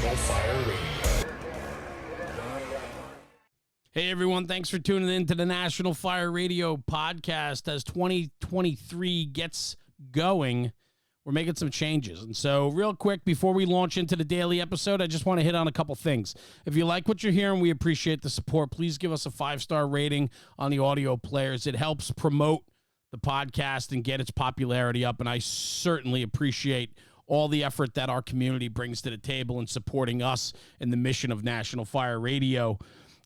National Fire Radio. Hey everyone, thanks for tuning in to the National Fire Radio podcast. As 2023 gets going, we're making some changes. And so real quick, before we launch into the daily episode, I just want to hit on a couple things. If you like what you're hearing, we appreciate the support. Please give us a 5-star rating on the audio players. It helps promote the podcast and get its popularity up. And I certainly appreciate all the effort that our community brings to the table in supporting us in the mission of National Fire Radio.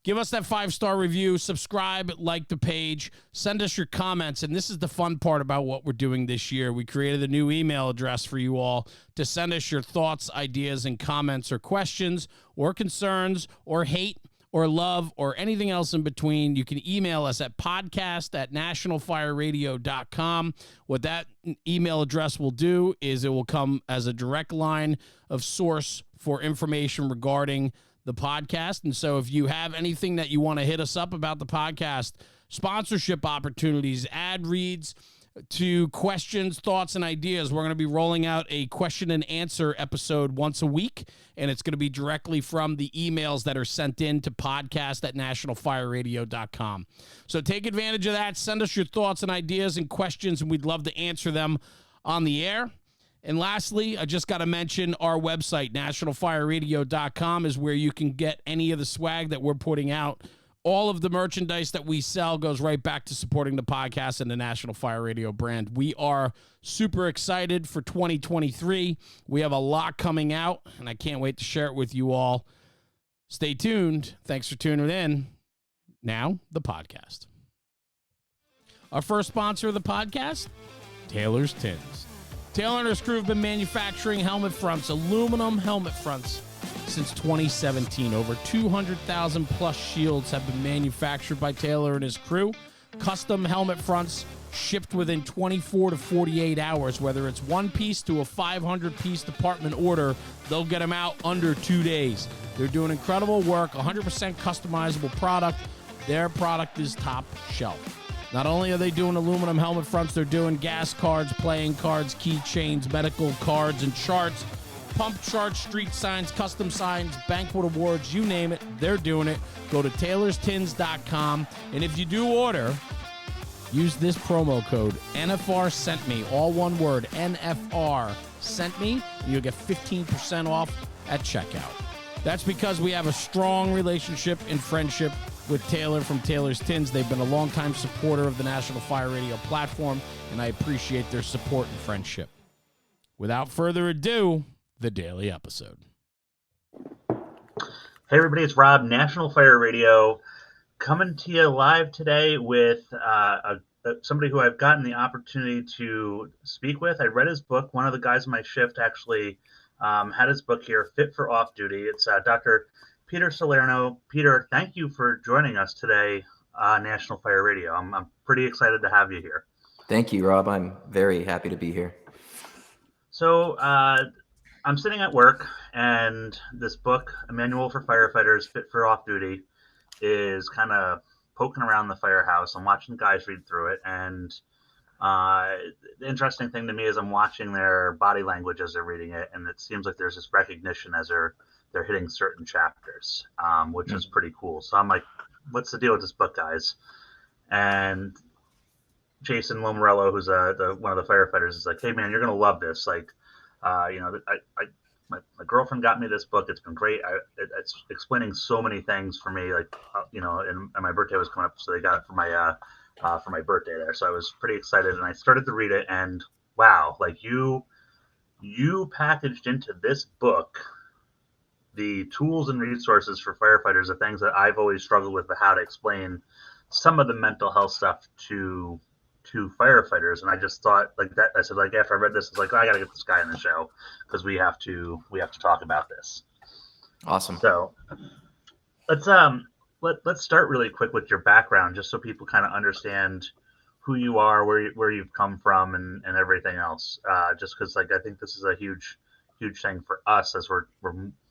Give us that 5-star review, subscribe, like the page, send us your comments. And this is the fun part about what we're doing this year. We created a new email address for you all to send us your thoughts, ideas, and comments or questions or concerns or hate or love or anything else in between. You can email us at podcast@nationalfireradio.com. What that email address will do is it will come as a direct line of source for information regarding the podcast. And so if you have anything that you want to hit us up about the podcast, sponsorship opportunities, ad reads, to questions, thoughts, and ideas, we're going to be rolling out a question and answer episode once a week, and it's going to be directly from the emails that are sent in to podcast@nationalfireradio.com. So take advantage of that. Send us your thoughts and ideas and questions, and we'd love to answer them on the air. And lastly, I just got to mention our website, nationalfireradio.com, is where you can get any of the swag that we're putting out. All of the merchandise that we sell goes right back to supporting the podcast and the National Fire Radio brand. We are super excited for 2023. We have a lot coming out, and I can't wait to share it with you all. Stay tuned. Thanks for tuning in. Now, the podcast. Our first sponsor of the podcast, Taylor's Tins. Taylor and his crew have been manufacturing helmet fronts, aluminum helmet fronts, since 2017. Over 200,000 plus shields have been manufactured by Taylor and his crew. Custom helmet fronts shipped within 24 to 48 hours. Whether it's one piece to a 500-piece department order, they'll get them out under 2 days. They're doing incredible work, 100% customizable product. Their product is top shelf. Not only are they doing aluminum helmet fronts, they're doing gas cards, playing cards, keychains, medical cards, and charts, pump charts, street signs, custom signs, banquet awards, you name it, they're doing it. Go to taylorstins.com, and if you do order, use this promo code, NFR sent me, all one word, NFR sent me, and you'll get 15% off at checkout. That's because we have a strong relationship and friendship with Taylor from Taylor's Tins. They've been a longtime supporter of the National Fire Radio platform, and I appreciate their support and friendship. Without further ado, the daily episode. Hey everybody, it's Rob, National Fire Radio, coming to you live today with somebody who I've gotten the opportunity to speak with. I read his book. One of the guys in my shift actually had his book here, Fit for Off Duty. It's Dr. Peter Salerno. Peter, thank you for joining us today on National Fire Radio. I'm pretty excited to have you here. Thank you, Rob. I'm very happy to be here. So I'm sitting at work, and this book, A Manual for Firefighters Fit for Off Duty, is kind of poking around the firehouse. I'm watching guys read through it, and the interesting thing to me is I'm watching their body language as they're reading it, and it seems like there's this recognition as they're hitting certain chapters, which is pretty cool. So I'm like, what's the deal with this book, guys? And Jason Lomorello, who's one of the firefighters, is like, hey man, you're going to love this. Like, my girlfriend got me this book. It's been great. It's explaining so many things for me, like, and my birthday was coming up, so they got it for my birthday there. So I was pretty excited, and I started to read it, and wow, like you packaged into this book the tools and resources for firefighters, the things that I've always struggled with, how to explain some of the mental health stuff to firefighters. And I just thought, like, that, I said, like, after I read this, it's like, I got to get this guy on the show because we have to talk about this. Awesome. So let's start really quick with your background, just so people kind of understand who you are, where you've come from, and everything else. Just because, like, I think this is a huge thing for us as we're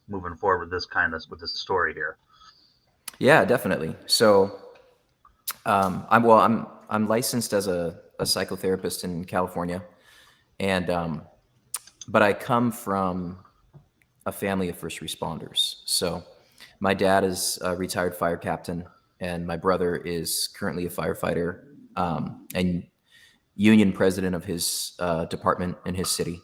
moving forward with this story here. Yeah, definitely. So, I'm licensed as a psychotherapist in California, and but I come from a family of first responders. So my dad is a retired fire captain, and my brother is currently a firefighter and union president of his department in his city.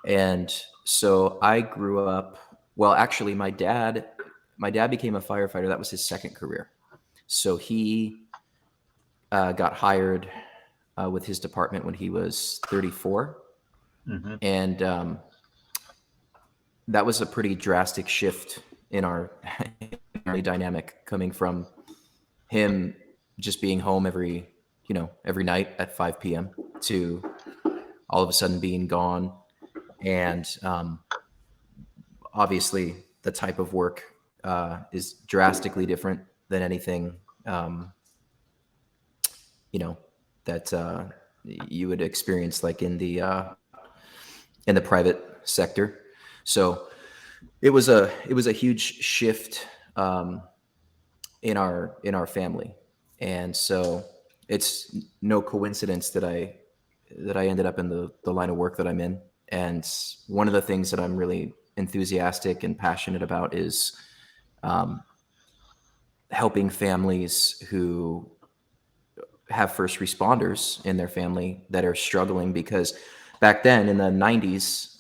And so I grew up. Well, actually, my dad became a firefighter. That was his second career. So he got hired with his department when he was 34, Mm-hmm. and that was a pretty drastic shift in our family dynamic, coming from him just being home every night at 5 p.m. to all of a sudden being gone. And obviously the type of work is drastically different than anything that you would experience like in the private sector. So it was a huge shift in our family. And so it's no coincidence that I ended up in the line of work that I'm in. And one of the things that I'm really enthusiastic and passionate about is helping families who have first responders in their family that are struggling, because back then in the 90s,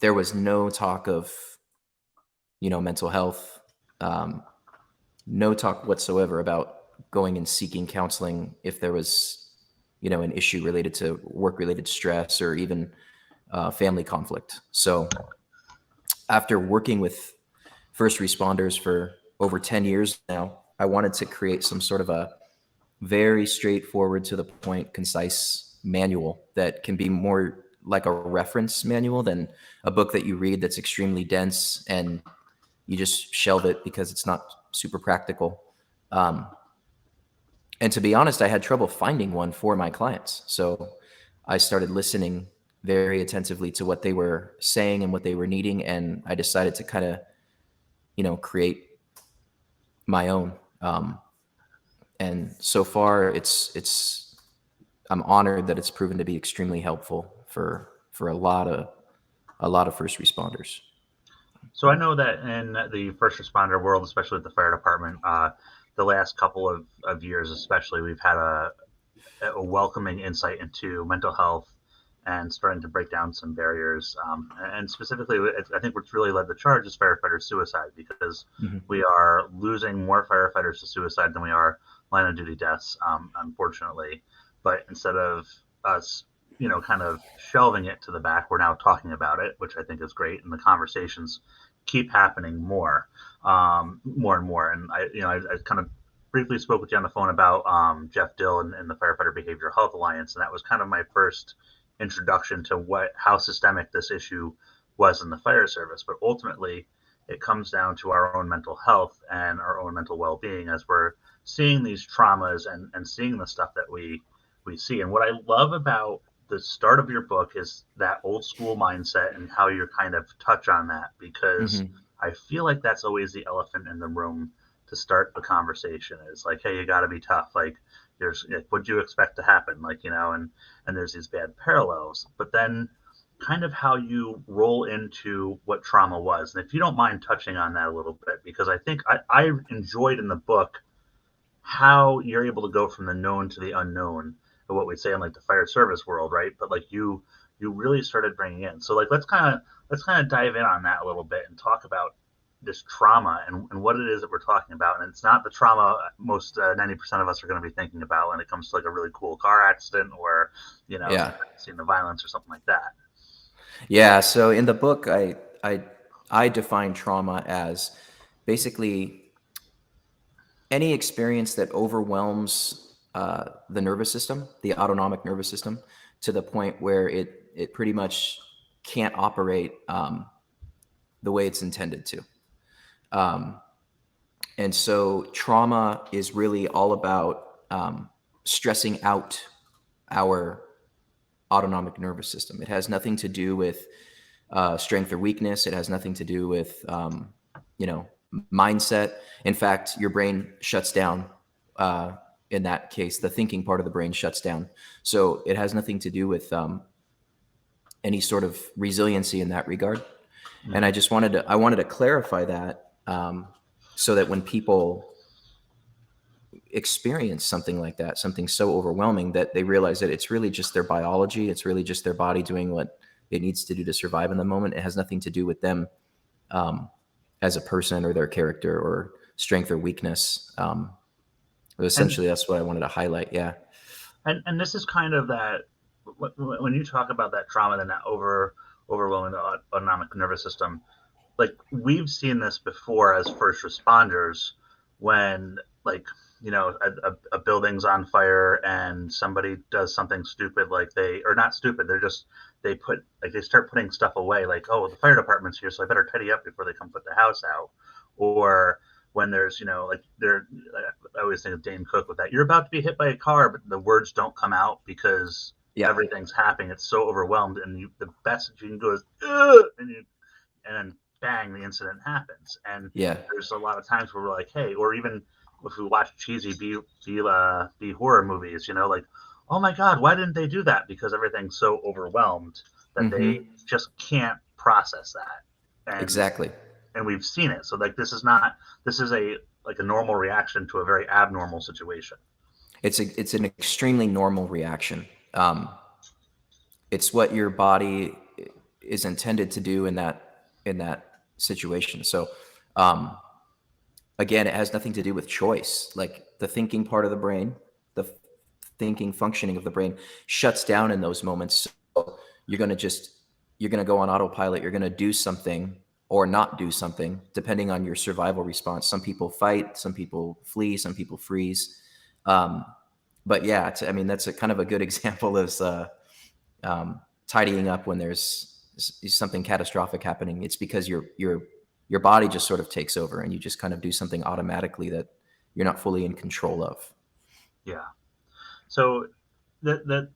there was no talk of, mental health, no talk whatsoever about going and seeking counseling if there was, an issue related to work-related stress or even family conflict. So after working with first responders for over 10 years now, I wanted to create some sort of a very straightforward, to the point, concise manual that can be more like a reference manual than a book that you read that's extremely dense and you just shelve it because it's not super practical. And to be honest, I had trouble finding one for my clients. So I started listening very attentively to what they were saying and what they were needing. And I decided to kind of, create my own. And so far I'm honored that it's proven to be extremely helpful for a lot of first responders. So I know that in the first responder world, especially with the fire department, the last couple of years especially, we've had a welcoming insight into mental health and starting to break down some barriers. And specifically, I think what's really led the charge is firefighter suicide, because we are losing more firefighters to suicide than we are line of duty deaths, unfortunately. But instead of us, kind of shelving it to the back, we're now talking about it, which I think is great. And the conversations keep happening more and more. And I kind of briefly spoke with you on the phone about Jeff Dill and the Firefighter Behavioral Health Alliance, and that was kind of my first introduction to how systemic this issue was in the fire service. But ultimately, it comes down to our own mental health and our own mental well-being as we're seeing these traumas and seeing the stuff that we see. And what I love about the start of your book is that old school mindset and how you kind of touch on that, because I feel like that's always the elephant in the room to start the conversation. Is like, hey, you got to be tough. Like, what do you expect to happen? Like, and there's these bad parallels, but then kind of how you roll into what trauma was. And if you don't mind touching on that a little bit, because I think I enjoyed in the book how you're able to go from the known to the unknown, of what we say in like the fire service world, right? But like you really started bringing in. So like let's kind of dive in on that a little bit and talk about this trauma and what it is that we're talking about. And it's not the trauma most 90% of us are going to be thinking about when it comes to like a really cool car accident or seeing the violence or something like that. Yeah. So in the book, I define trauma as basically any experience that overwhelms the nervous system, the autonomic nervous system, to the point where it pretty much can't operate the way it's intended to. And so trauma is really all about stressing out our autonomic nervous system. It has nothing to do with strength or weakness. It has nothing to do with, mindset. In fact, your brain shuts down. In that case, the thinking part of the brain shuts down. So it has nothing to do with any sort of resiliency in that regard. And I wanted to clarify that, so that when people experience something like that, something so overwhelming, that they realize that it's really just their biology. It's really just their body doing what it needs to do to survive in the moment. It has nothing to do with them, as a person or their character or strength or weekness. But essentially, that's what I wanted to highlight. Yeah. And this is kind of that when you talk about that trauma, then that overwhelming the autonomic nervous system. Like we've seen this before as first responders when like a building's on fire and somebody does something stupid, like they or not stupid, they put like they start putting stuff away, like, oh, the fire department's here, so I better tidy up before they come put the house out. Or when there's like I always think of Dane Cook with that, you're about to be hit by a car, but the words don't come out because everything's happening. It's so overwhelmed, and the best that you can go is and then bang, the incident happens. And there's a lot of times where we're like, hey, or even if we watch cheesy B horror movies, like, oh my God, why didn't they do that? Because everything's so overwhelmed that they just can't process that. And, exactly. And we've seen it. So like, this is a normal reaction to a very abnormal situation. It's an extremely normal reaction. It's what your body is intended to do in that situation. So, again, it has nothing to do with choice. Like the thinking part of the brain, the thinking functioning of the brain shuts down in those moments. So you're going to go on autopilot. You're going to do something or not do something depending on your survival response. Some people fight, some people flee, some people freeze. But yeah, that's a kind of a good example of tidying up when there's something catastrophic happening. It's because your body just sort of takes over and you just kind of do something automatically that you're not fully in control of. Yeah. So the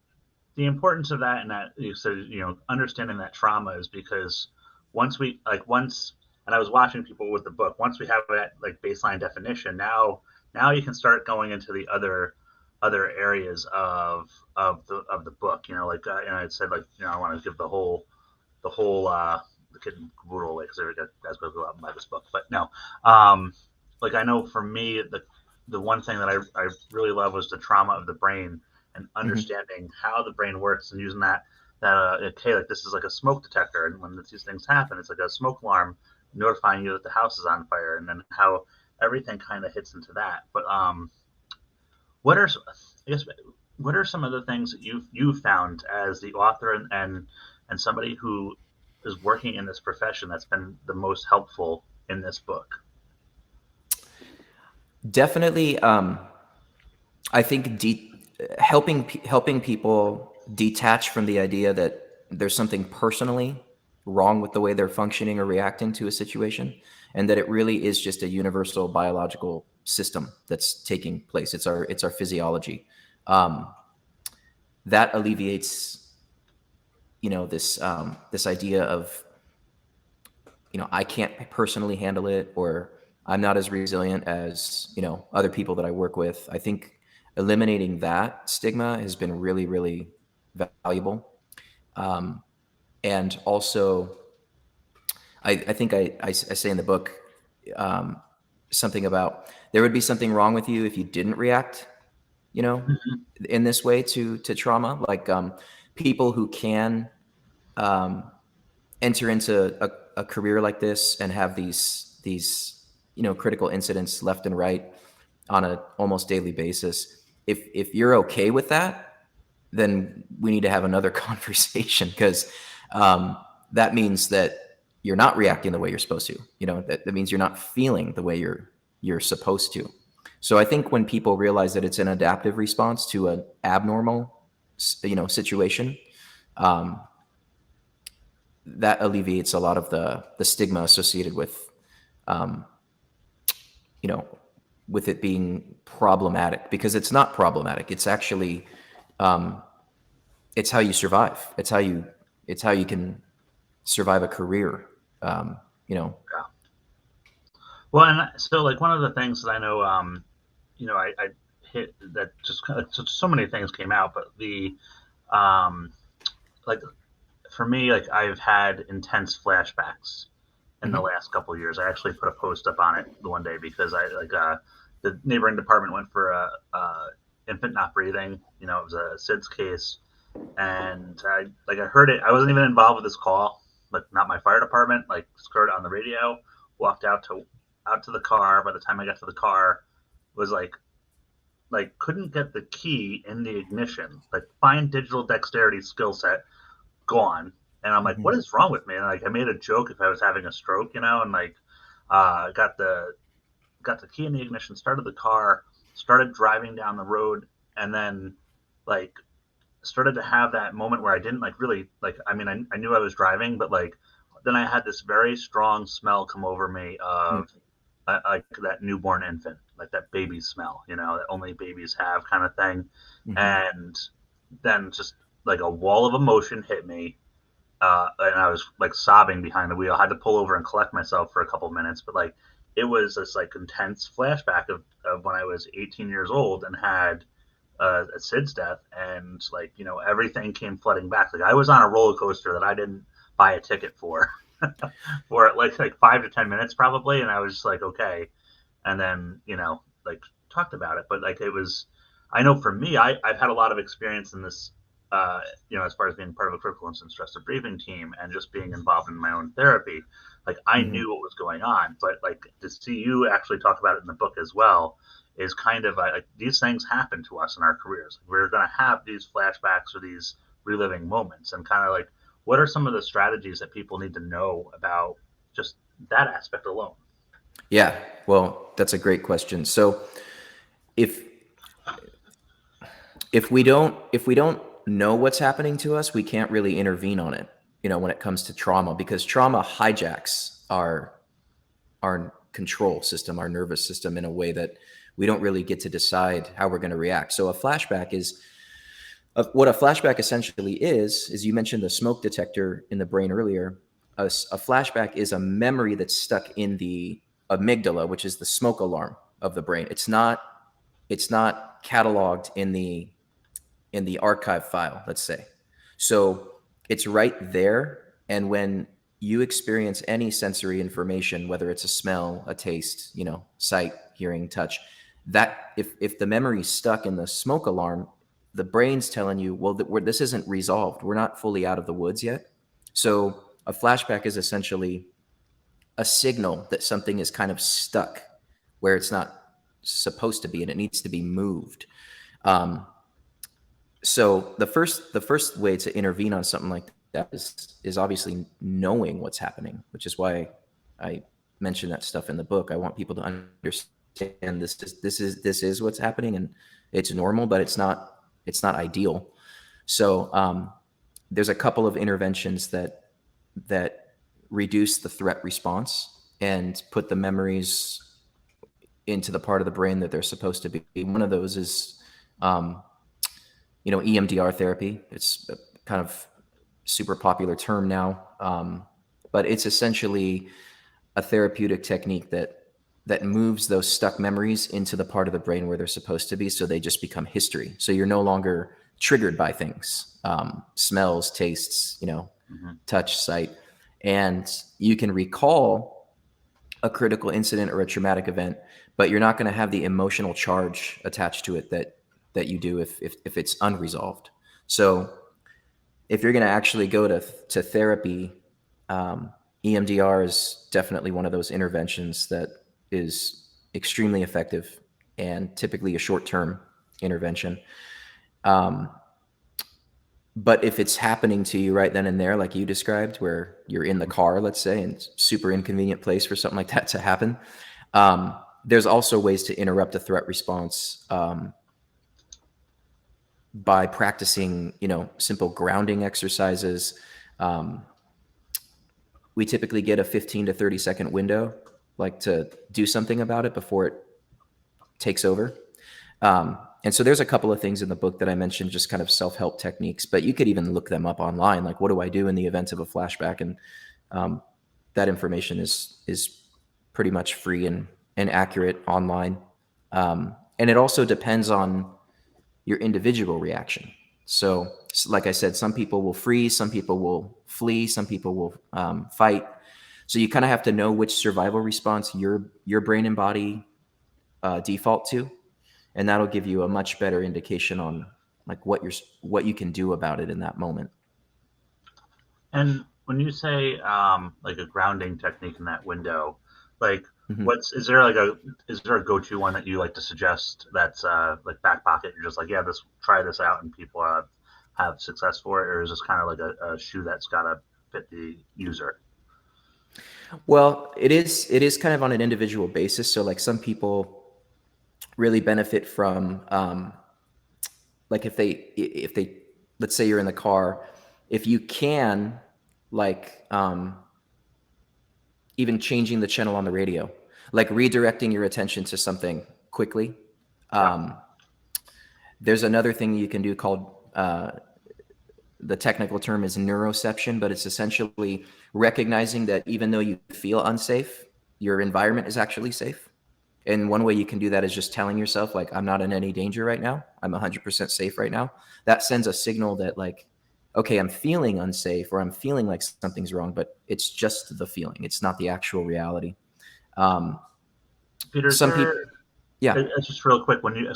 importance of that, and that you said, understanding that trauma is because once and I was watching people with the book, once we have that like baseline definition, now you can start going into the other areas of the book, like and I said, like, I want to give the whole the kid and caboodle away because guys go out and buy this book. But no, like I know for me, the one thing that I really love was the trauma of the brain and understanding how the brain works and using that okay, like this is like a smoke detector, and when these things happen, it's like a smoke alarm notifying you that the house is on fire, and then how everything kind of hits into that. But what are some of the things that you've found as the author and somebody who is working in this profession that's been the most helpful in this book? Definitely, I think helping people detach from the idea that there's something personally wrong with the way they're functioning or reacting to a situation, and that it really is just a universal biological system that's taking place. It's our physiology. That alleviates, this idea of, I can't personally handle it, or I'm not as resilient as, other people that I work with. I think eliminating that stigma has been really, really valuable. And also, I think I say in the book, something about there would be something wrong with you if you didn't react, in this way to trauma. Like people who can enter into a career like this and have these critical incidents left and right on a almost daily basis. If you're okay with that, then we need to have another conversation, because that means that you're not reacting the way you're supposed to. That means you're not feeling the way you're supposed to. So I think when people realize that it's an adaptive response to an abnormal, situation, that alleviates a lot of the stigma associated with, with it being problematic, because it's not problematic. It's actually, it's how you survive. It's how you can survive a career. Yeah. Well, and so like one of the things that I know, I hit that just kind of, so many things came out, but like for me, like I've had intense flashbacks in the last couple of years. I actually put a post up on it one day because the neighboring department went for a infant not breathing. You know, it was a SIDS case, and I heard it. I wasn't even involved with this call, like not my fire department. Like just heard it on the radio. Walked out to the car. By the time I got to the car, was like couldn't get the key in the ignition. Like fine digital dexterity skill set gone. And I'm like, what is wrong with me? And like I made a joke if I was having a stroke, you know, and like got the key in the ignition, started the car, started driving down the road, and then like started to have that moment where I didn't like really like. I mean, I knew I was driving, but like then I had this very strong smell come over me of like that newborn infant, like that baby smell, you know, that only babies have kind of thing. And then just like a wall of emotion hit me. And I was like sobbing behind the wheel. I had to pull over and collect myself for a couple minutes, but like it was this like intense flashback of when I was 18 years old and had a SIDS death, and like you know everything came flooding back. Like I was on a roller coaster that I didn't buy a ticket for, for like 5 to 10 minutes probably, and I was just like okay, and then you know like talked about it, but like it was. I know for me, I've had a lot of experience in this you know, as far as being part of a critical incident stress debriefing team and just being involved in my own therapy, like I knew what was going on, but like to see you actually talk about it in the book as well is kind of like these things happen to us in our careers. We're going to have these flashbacks or these reliving moments, and kind of like what are some of the strategies that people need to know about just that aspect alone? Yeah, well, that's a great question. So if we don't know what's happening to us, we can't really intervene on it, you know, when it comes to trauma, because trauma hijacks our control system, our nervous system, in a way that we don't really get to decide how we're going to react. So a flashback is what a flashback essentially is you mentioned the smoke detector in the brain earlier. A flashback is a memory that's stuck in the amygdala, which is the smoke alarm of the brain. It's not cataloged in the archive file, let's say. So it's right there. And when you experience any sensory information, whether it's a smell, a taste, you know, sight, hearing, touch, that if the memory's stuck in the smoke alarm, the brain's telling you, well, this isn't resolved. We're not fully out of the woods yet. So a flashback is essentially a signal that something is kind of stuck where it's not supposed to be, and it needs to be moved. So the first way to intervene on something like that is obviously knowing what's happening, which is why I mention that stuff in the book. I want people to understand this is what's happening, and it's normal, but it's not ideal. So there's a couple of interventions that reduce the threat response and put the memories into the part of the brain that they're supposed to be. One of those is EMDR therapy. It's a kind of super popular term now, but it's essentially a therapeutic technique that moves those stuck memories into the part of the brain where they're supposed to be, so they just become history. So you're no longer triggered by things, smells, tastes, touch, sight, and you can recall a critical incident or a traumatic event, but you're not going to have the emotional charge attached to it that you do if it's unresolved. So if you're going to actually go to therapy, EMDR is definitely one of those interventions that is extremely effective and typically a short-term intervention. But if it's happening to you right then and there, like you described, where you're in the car, let's say, and it's a super inconvenient place for something like that to happen, there's also ways to interrupt the threat response by practicing, simple grounding exercises. We typically get a 15 to 30 second window, like to do something about it before it takes over. And so there's a couple of things in the book that I mentioned, just kind of self-help techniques, but you could even look them up online. Like, what do I do in the event of a flashback? And that information is pretty much free and accurate online. And it also depends on your individual reaction. So like I said, some people will freeze, some people will flee, some people will fight. So you kind of have to know which survival response your brain and body default to, and that'll give you a much better indication on like what you can do about it in that moment. And when you say like a grounding technique in that window, like Mm-hmm. is there a go-to one that you like to suggest that's like back pocket? You're just like, yeah, try this out, and people have success for it, or is this kind of like a shoe that's got to fit the user? Well, it is kind of on an individual basis. So like some people really benefit from like if they let's say you're in the car, if you can like even changing the channel on the radio, like redirecting your attention to something quickly. Yeah. There's another thing you can do called the technical term is neuroception, but it's essentially recognizing that even though you feel unsafe, your environment is actually safe. And one way you can do that is just telling yourself, like, I'm not in any danger right now. I'm 100% safe right now. That sends a signal that, like, okay, I'm feeling unsafe or I'm feeling like something's wrong, but it's just the feeling. It's not the actual reality. Um, Peter, some people, yeah. it's just real quick when you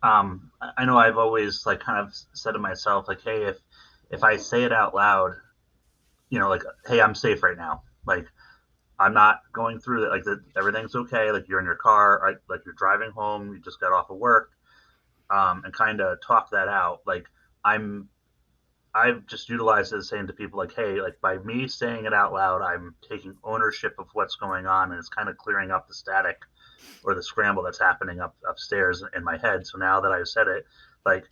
I know I've always like kind of said to myself like, hey, if I say it out loud, like, hey, I'm safe right now, like I'm not going through it, like everything's okay, like you're in your car, right? Like you're driving home, you just got off of work, and kind of talk that out. Like I'm I've just utilized it as saying to people like, hey, like by me saying it out loud, I'm taking ownership of what's going on, and it's kind of clearing up the static or the scramble that's happening upstairs in my head. So now that I've said it, like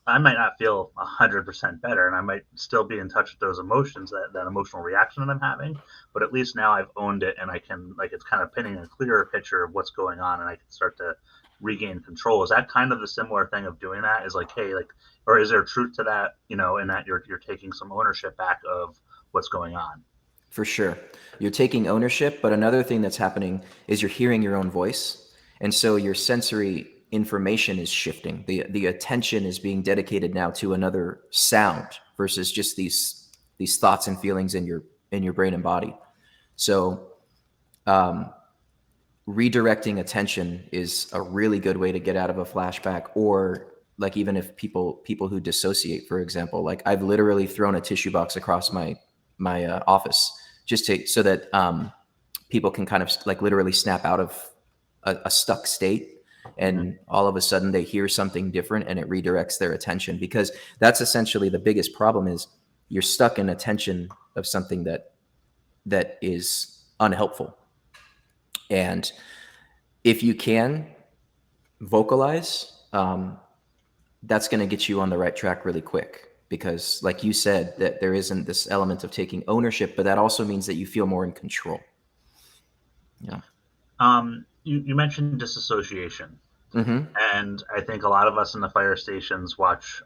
I might not feel 100% better, and I might still be in touch with those emotions, that emotional reaction that I'm having. But at least now I've owned it, and I can, like, it's kind of painting a clearer picture of what's going on, and I can start to regain control. Is that kind of the similar thing of doing that? Is like, hey, like, or is there truth to that? In that you're taking some ownership back of what's going on. For sure. You're taking ownership, but another thing that's happening is you're hearing your own voice. And so your sensory information is shifting. The attention is being dedicated now to another sound versus just these thoughts and feelings in your brain and body. So redirecting attention is a really good way to get out of a flashback, or like even if people who dissociate, for example, like I've literally thrown a tissue box across my office just so that people can kind of like literally snap out of a stuck state, and all of a sudden they hear something different and it redirects their attention, because that's essentially the biggest problem is you're stuck in attention of something that is unhelpful. And if you can vocalize, that's going to get you on the right track really quick, because like you said, that there isn't this element of taking ownership, but that also means that you feel more in control. Yeah. You mentioned disassociation. Mm-hmm. And I think a lot of us in the fire stations watch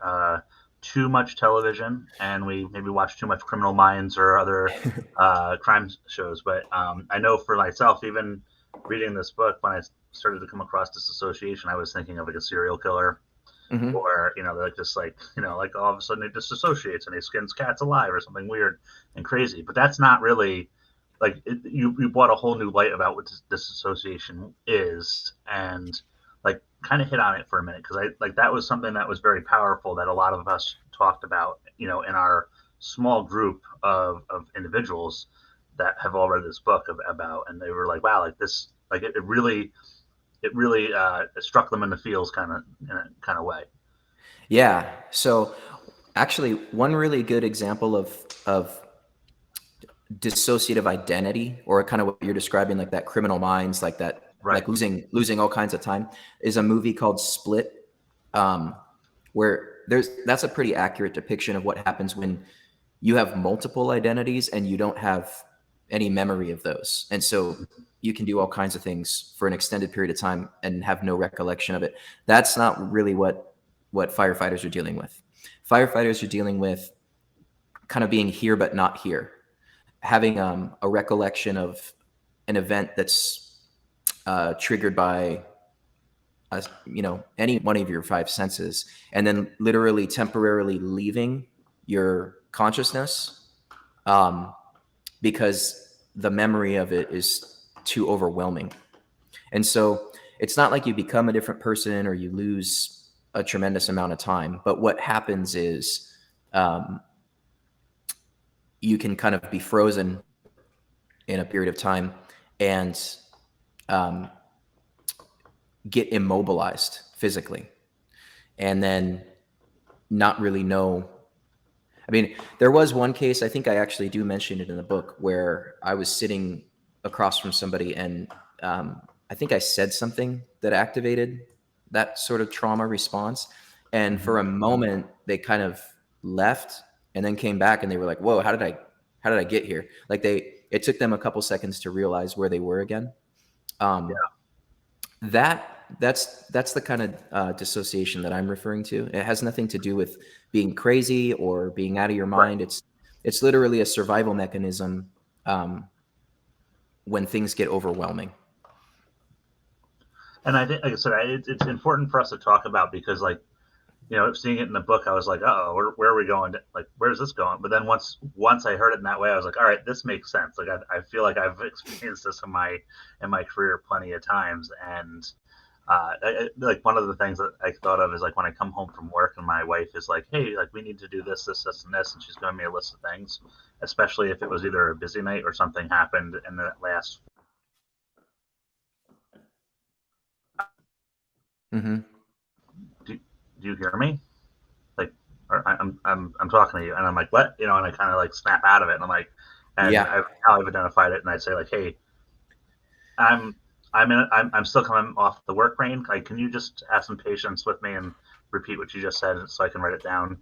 too much television, and we maybe watch too much Criminal Minds or other crime shows. But I know for myself, even reading this book, when I started to come across disassociation, I was thinking of like a serial killer, Mm-hmm. or like just like like all of a sudden it disassociates and he skins cats alive or something weird and crazy. But that's not really like you brought a whole new light about what disassociation is, and like kind of hit on it for a minute, because I like that was something that was very powerful that a lot of us talked about in our small group of individuals that have all read this book about, and they were like, wow, like this, like it really struck them in the feels kind of way. Yeah. So actually one really good example of dissociative identity, or kind of what you're describing, like that Criminal Minds, like that, Right. like losing all kinds of time, is a movie called Split, where that's a pretty accurate depiction of what happens when you have multiple identities and you don't have any memory of those. And so you can do all kinds of things for an extended period of time and have no recollection of it. That's not really what firefighters are dealing with. Firefighters are dealing with kind of being here but not here, having a recollection of an event that's triggered by any one of your five senses, and then literally temporarily leaving your consciousness, because the memory of it is too overwhelming. And so it's not like you become a different person or you lose a tremendous amount of time. But what happens is you can kind of be frozen in a period of time and get immobilized physically, and then not really know. I mean, there was one case, I think I actually do mention it in the book, where I was sitting across from somebody and I think I said something that activated that sort of trauma response. And for a moment, they kind of left and then came back and they were like, whoa, how did I get here? Like it took them a couple seconds to realize where they were again. That's the kind of dissociation that I'm referring to. It has nothing to do with being crazy or being out of your mind. Right. It's literally a survival mechanism when things get overwhelming. And I think, like I said, it's important for us to talk about because, like, you know, seeing it in the book, I was like, oh, where are we going? Like, where's this going? But then once I heard it in that way, I was like, all right, this makes sense. Like, I feel like I've experienced this in my career plenty of times. And like one of the things that I thought of is like when I come home from work and my wife is like, hey, like we need to do this, this, this, and this, and she's giving me a list of things, especially if it was either a busy night or something happened in the last. Mm-hmm. Do you hear me? Like, or I'm talking to you, and I'm like, what? You know, and I kind of like snap out of it, and I'm like, and Yeah. I've identified it, and I say like, hey, I'm I'm still coming off the work brain. Like, can you just have some patience with me and repeat what you just said, so I can write it down,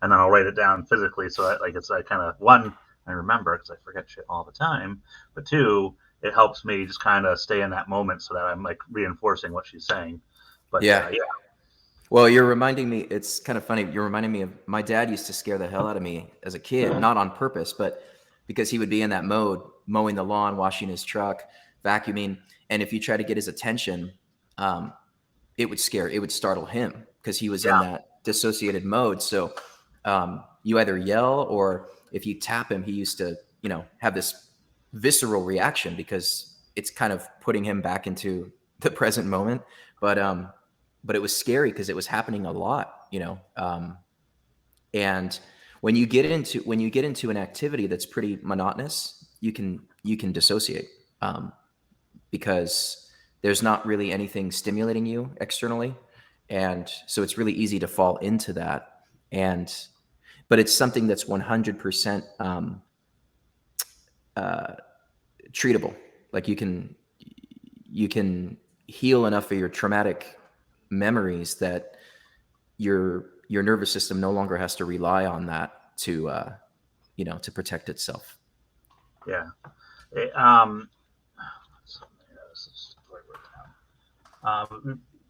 and then I'll write it down physically, so that like it's like kind of one I remember because I forget shit all the time, but two, it helps me just kind of stay in that moment so that I'm like reinforcing what she's saying. But Yeah. yeah, Well, you're reminding me, it's kind of funny. You're reminding me of my dad used to scare the hell out of me as a kid, not on purpose, but because he would be in that mode, mowing the lawn, washing his truck, vacuuming. And if you try to get his attention, it would startle him because he was in yeah, that dissociated mode. So you either yell, or if you tap him, he used to, have this visceral reaction because it's kind of putting him back into the present moment. But it was scary because it was happening a lot, and when you get into an activity that's pretty monotonous, you can dissociate, because there's not really anything stimulating you externally, and so it's really easy to fall into that. But it's something that's 100% treatable. Like you can heal enough of your traumatic memories that your nervous system no longer has to rely on that to protect itself. yeah. It,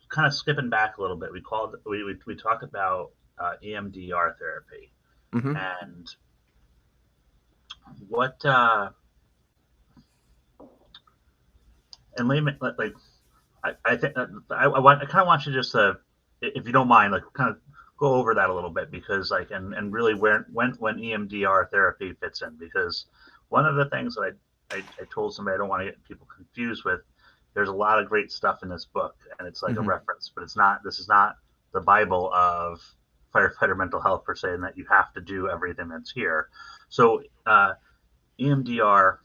kind of skipping back a little bit, we talked about EMDR therapy Mm-hmm. and what in layman like I think I kind of want you just to, if you don't mind, like kind of go over that a little bit because like and really when EMDR therapy fits in, because one of the things that I told somebody I don't want to get people confused with. There's a lot of great stuff in this book, and it's like a Mm-hmm. reference, but it's not. This is not the Bible of firefighter mental health per se, and that you have to do everything that's here. So EMDR,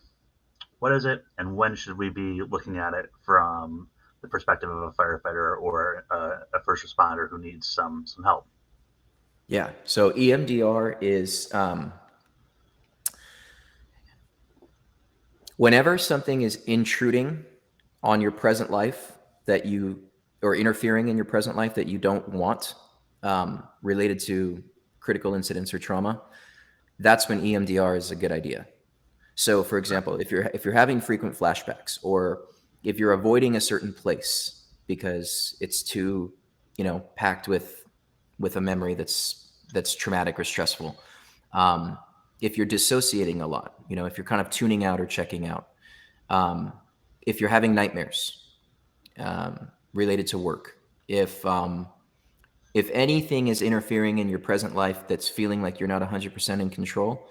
what is it, and when should we be looking at it from the perspective of a firefighter or a first responder who needs some help? Yeah. So EMDR is whenever something is intruding on your present life or interfering in your present life that you don't want, related to critical incidents or trauma, that's when EMDR is a good idea. So, for example, if you're having frequent flashbacks, or if you're avoiding a certain place because it's too, packed with a memory that's traumatic or stressful, if you're dissociating a lot, if you're kind of tuning out or checking out, if you're having nightmares related to work, if anything is interfering in your present life that's feeling like you're not 100% in control,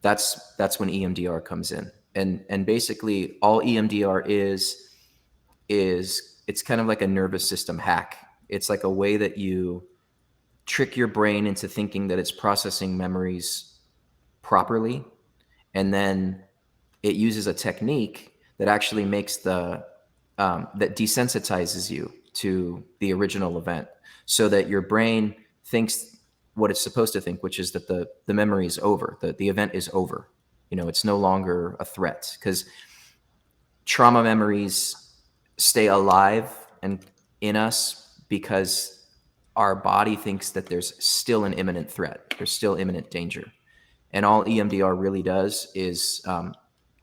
that's when EMDR comes in. And basically all EMDR is it's kind of like a nervous system hack. It's like a way that you trick your brain into thinking that it's processing memories properly, and then it uses a technique that actually makes that desensitizes you to the original event, so that your brain thinks what it's supposed to think, which is that the memory is over, the event is over. It's no longer a threat, because trauma memories stay alive and in us because our body thinks that there's still an imminent threat, there's still imminent danger. And all EMDR really does is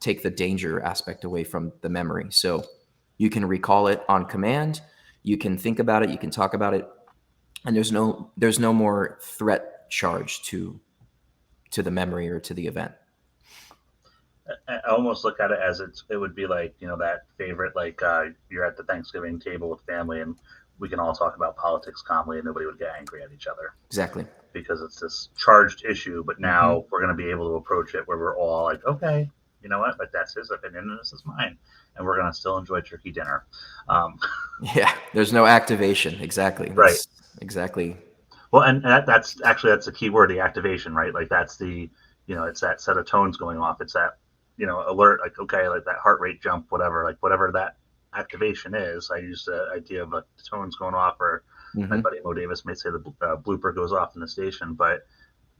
take the danger aspect away from the memory. So you can recall it on command, you can think about it, you can talk about it, and there's no more threat charge to the memory or to the event. I almost look at it as it would be like, that favorite, like you're at the Thanksgiving table with family and we can all talk about politics calmly and nobody would get angry at each other. Exactly. Because it's this charged issue, but now we're going to be able to approach it where we're all like, okay, you know what, but that's his opinion and this is mine. And we're going to still enjoy turkey dinner. Yeah, there's no activation. Exactly. Right. Exactly. Well, and that's the key word, the activation, right? Like that's it's that set of tones going off. It's that, alert, like, okay, like that heart rate jump, whatever that activation is. I use the idea of the tones going off, or my buddy Mo Davis may say the blooper goes off in the station, but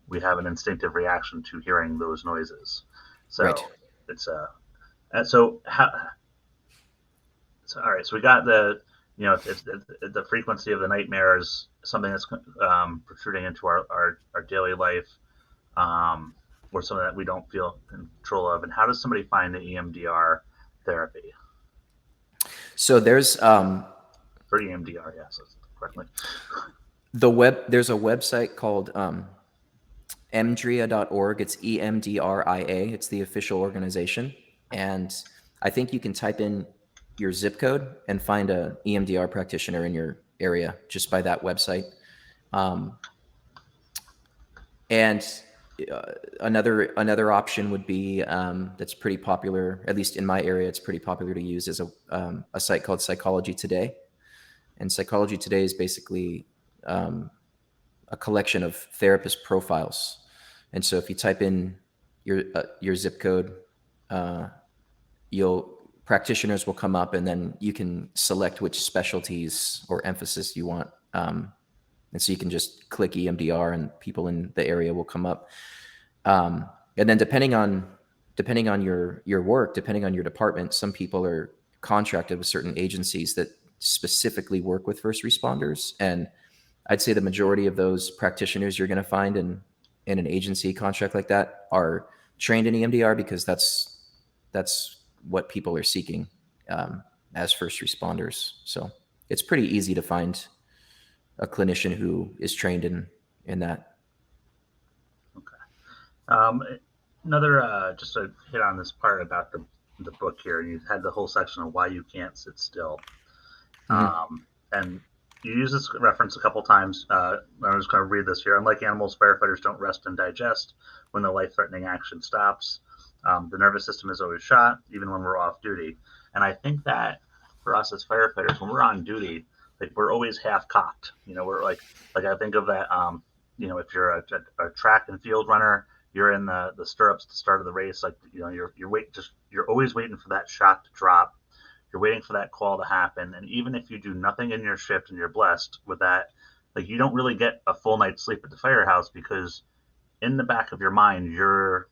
we have an instinctive reaction to hearing those noises. So right. It's so all right. So we got it's the frequency of the nightmare is something that's protruding into our daily life, or something that we don't feel control of. And how does somebody find the EMDR therapy? So there's or EMDR, yes, correctly. There's a website called emdria.org. It's EMDRIA. It's the official organization. And I think you can type in your zip code and find a EMDR practitioner in your area just by that website. And another option would be that's pretty popular, at least in my area, it's pretty popular to use, is a site called Psychology Today. And Psychology Today is basically a collection of therapist profiles. And so if you type in your zip code, practitioners will come up, and then you can select which specialties or emphasis you want. And so you can just click EMDR and people in the area will come up. And then depending on your work, depending on your department, some people are contracted with certain agencies that specifically work with first responders. And I'd say the majority of those practitioners you're going to find in an agency contract like that are trained in EMDR, because that's what people are seeking as first responders. So it's pretty easy to find a clinician who is trained in that. Okay. Another, just to hit on this part about the book here, you had the whole section of why you can't sit still. And you use this reference a couple times. I'm just going to read this here. Unlike animals, firefighters don't rest and digest when the life-threatening action stops. The nervous system is always shot, even when we're off duty. And I think that for us as firefighters, when we're on duty, like we're always half cocked. We're like I think of that. If you're a track and field runner, you're in the stirrups at the start of the race. Like you're always waiting for that shot to drop. You're waiting for that call to happen. And even if you do nothing in your shift and you're blessed with that, like you don't really get a full night's sleep at the firehouse, because in the back of your mind, you're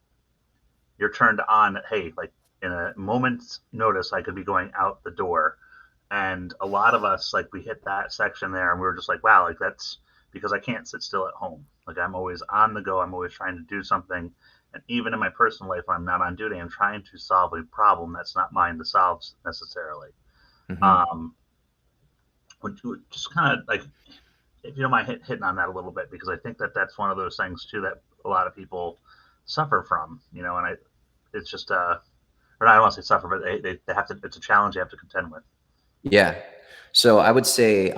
turned on. Hey, like in a moment's notice, I could be going out the door. And a lot of us, like, we hit that section there and we were just like, wow, like that's because I can't sit still at home. Like I'm always on the go. I'm always trying to do something. And even in my personal life, when I'm not on duty, I'm trying to solve a problem that's not mine to solve necessarily. Would you just kind of like, if you don't mind hitting on that a little bit, because I think that that's one of those things too that a lot of people suffer from, and it's just, or I don't want to say suffer, but they have to, it's a challenge they have to contend with. Yeah. So I would say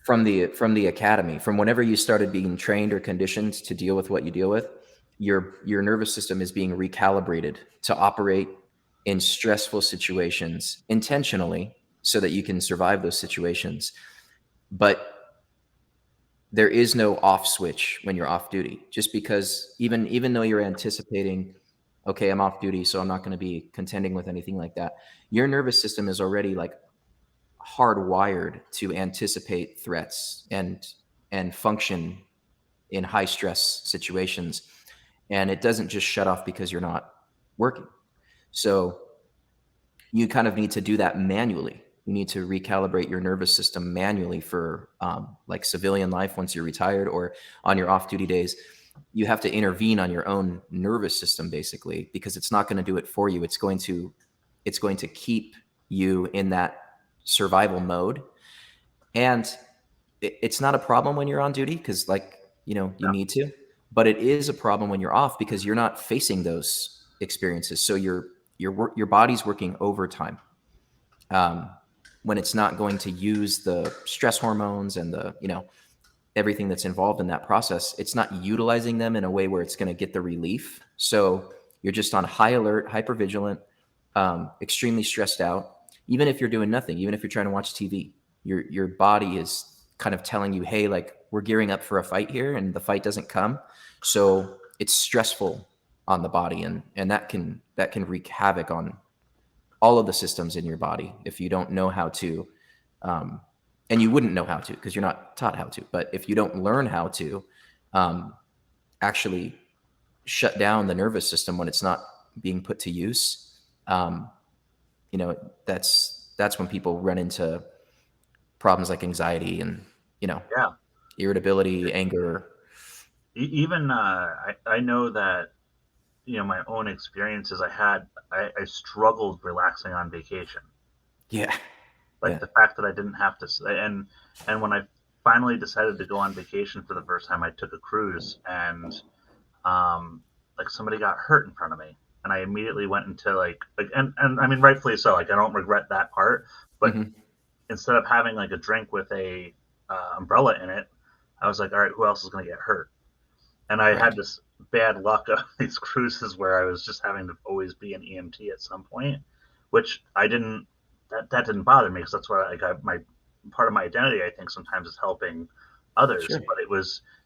from the academy, from whenever you started being trained or conditioned to deal with what you deal with, your nervous system is being recalibrated to operate in stressful situations intentionally so that you can survive those situations. But there is no off switch when you're off duty. Just because even though you're anticipating, okay, I'm off duty, so I'm not going to be contending with anything like that, your nervous system is already like hardwired to anticipate threats and function in high stress situations. And it doesn't just shut off because you're not working. So you kind of need to do that manually. You need to recalibrate your nervous system manually for like civilian life once you're retired, or on your off duty days. You have to intervene on your own nervous system basically, because it's not going to do it for you. It's going to keep you in that survival mode. And it's not a problem when you're on duty because, like, you need to, but it is a problem when you're off because you're not facing those experiences. So your body's working overtime when it's not going to use the stress hormones and the everything that's involved in that process. It's not utilizing them in a way where it's going to get the relief. So you're just on high alert, hypervigilant, extremely stressed out. Even if you're doing nothing, even if you're trying to watch TV, your body is kind of telling you, hey, like, we're gearing up for a fight here, and the fight doesn't come. So it's stressful on the body, and that can wreak havoc on all of the systems in your body if you don't know how to, and you wouldn't know how to because you're not taught how to. But if you don't learn how to actually shut down the nervous system when it's not being put to use, that's when people run into problems like anxiety and irritability, anger. Even I know that my own experiences I struggled relaxing on vacation. Yeah. Like the fact that I didn't have to, and when I finally decided to go on vacation for the first time, I took a cruise, and like somebody got hurt in front of me, and I immediately went into and I mean, rightfully so. Like, I don't regret that part, but instead of having like a drink with a umbrella in it, I was like, all right, who else is going to get hurt? And I had this bad luck of these cruises where I was just having to always be an EMT at some point, which I didn't. That didn't bother me because that's what I got. My part of my identity, I think, sometimes is helping others. Sure. But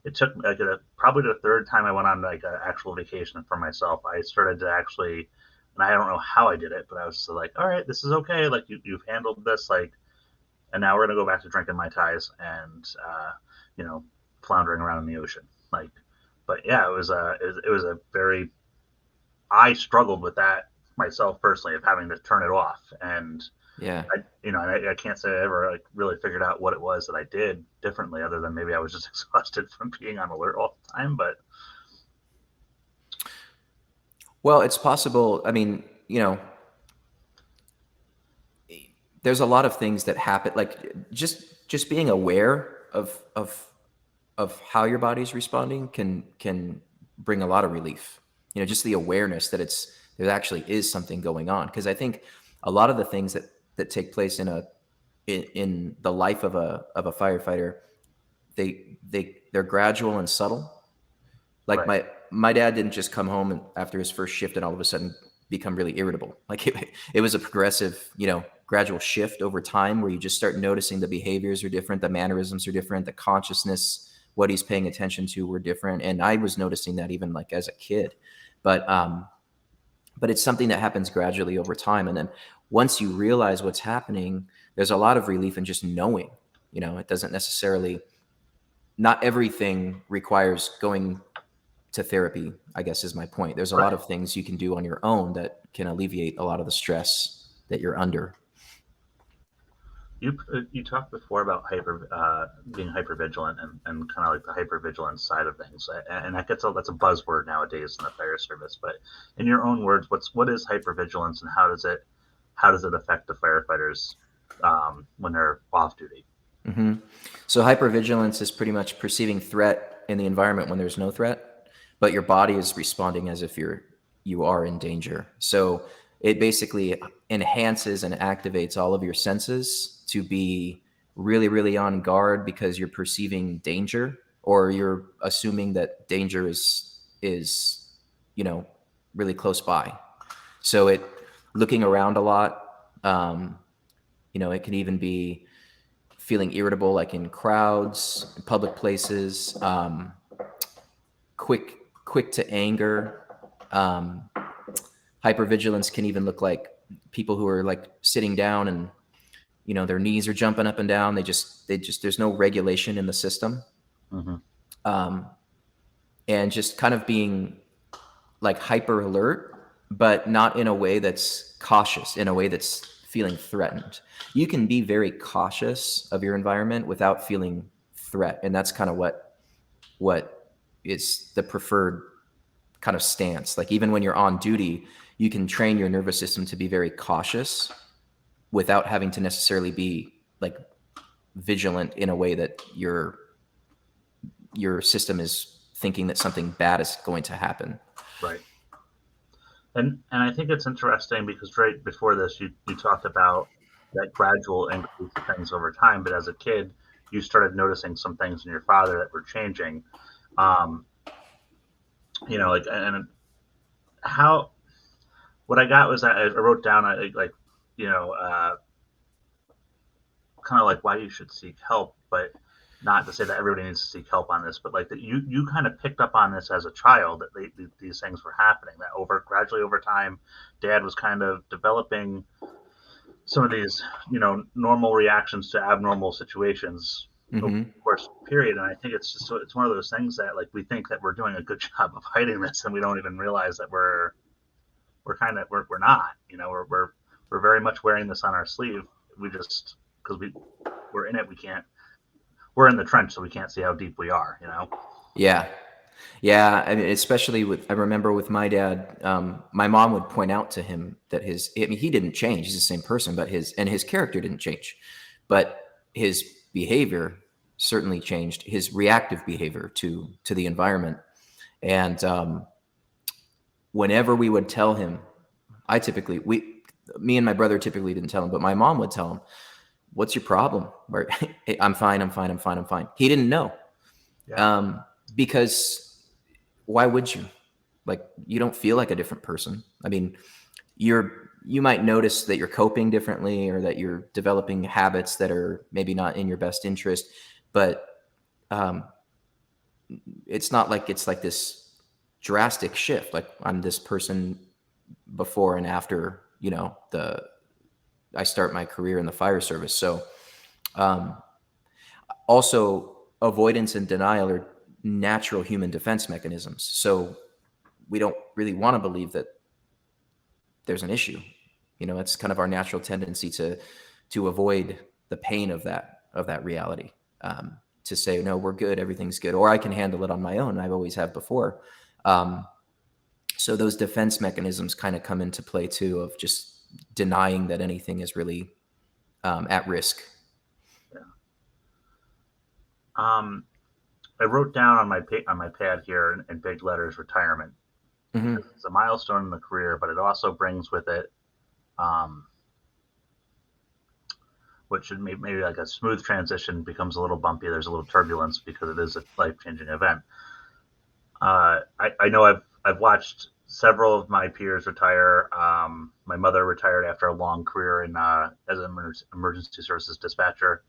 it took like probably the third time I went on like an actual vacation for myself. I started to actually, and I don't know how I did it, but I was just like, all right, this is okay. Like you've handled this, like, and now we're gonna go back to drinking Mai Tais and floundering around in the ocean. Like, but yeah, it was a very. I struggled with that myself personally, of having to turn it off, and I can't say I ever like really figured out what it was that I did differently, other than maybe I was just exhausted from being on alert all the time. But well, it's possible. I mean, there's a lot of things that happen. Like just being aware of how your body's responding can bring a lot of relief. Just the awareness that there actually is something going on. Because I think a lot of the things that take place in the life of a firefighter, they're gradual and subtle. Like my dad didn't just come home after his first shift and all of a sudden become really irritable. Like it was a progressive, gradual shift over time where you just start noticing the behaviors are different, the mannerisms are different, the consciousness, what he's paying attention to were different. And I was noticing that even like as a kid, but it's something that happens gradually over time. And then once you realize what's happening, there's a lot of relief in just knowing. It doesn't necessarily, not everything requires going to therapy, I guess is my point. There's a lot of things you can do on your own that can alleviate a lot of the stress that you're under. You talked before about being hypervigilant and kind of like the hypervigilance side of things, and that's a buzzword nowadays in the fire service. But in your own words, what is hypervigilance, and how does it affect the firefighters when they're off duty? Mm-hmm. So hypervigilance is pretty much perceiving threat in the environment when there's no threat, but your body is responding as if you are in danger. So it basically enhances and activates all of your senses to be really, really on guard because you're perceiving danger, or you're assuming that danger is really close by. So looking around a lot. It can even be feeling irritable, like in crowds, in public places, quick to anger. Hypervigilance can even look like people who are like sitting down and their knees are jumping up and down. They just there's no regulation in the system. And just kind of being like hyper alert, but not in a way that's cautious, in a way that's feeling threatened. You can be very cautious of your environment without feeling threat. And that's kind of what is the preferred kind of stance. Like even when you're on duty, you can train your nervous system to be very cautious without having to necessarily be like vigilant in a way that your system is thinking that something bad is going to happen. Right. And I think it's interesting because right before this, you talked about that gradual increase of things over time. But as a kid, you started noticing some things in your father that were changing. And how, what I got was that I wrote down, kind of like why you should seek help, but not to say that everybody needs to seek help on this, but like that you kind of picked up on this as a child, that these things were happening, that gradually over time, Dad was kind of developing some of these, normal reactions to abnormal situations over the course period. And I think it's one of those things that like we think that we're doing a good job of hiding this, and we don't even realize that we're not. We're very much wearing this on our sleeve. We just because we're in it, we're in the trench, so we can't see how deep we are. Yeah. I mean, especially I remember with my dad, my mom would point out to him that he didn't change. He's the same person, but his character didn't change, but his behavior certainly changed, his reactive behavior to the environment. And whenever we would tell him, me and my brother typically didn't tell him, but my mom would tell him, "What's your problem?" Or, I'm fine. He didn't know. Yeah. Because why would you? Like, you don't feel like a different person. I mean, you might notice that you're coping differently, or that you're developing habits that are maybe not in your best interest, but it's not like it's like this drastic shift. Like, I'm this person before and after, I start my career in the fire service. So also avoidance and denial are natural human defense mechanisms. So we don't really want to believe that there's an issue. It's kind of our natural tendency to avoid the pain of that reality, to say, no, we're good, everything's good, or I can handle it on my own. I've always have before. So those defense mechanisms kind of come into play too, of just denying that anything is really at risk. Yeah. I wrote down on my pad here in big letters, retirement. Mm-hmm. It's a milestone in the career, but it also brings with it, what should maybe like a smooth transition becomes a little bumpy. There's a little turbulence because it is a life-changing event. I know I've watched several of my peers retire. My mother retired after a long career as an emergency services dispatcher,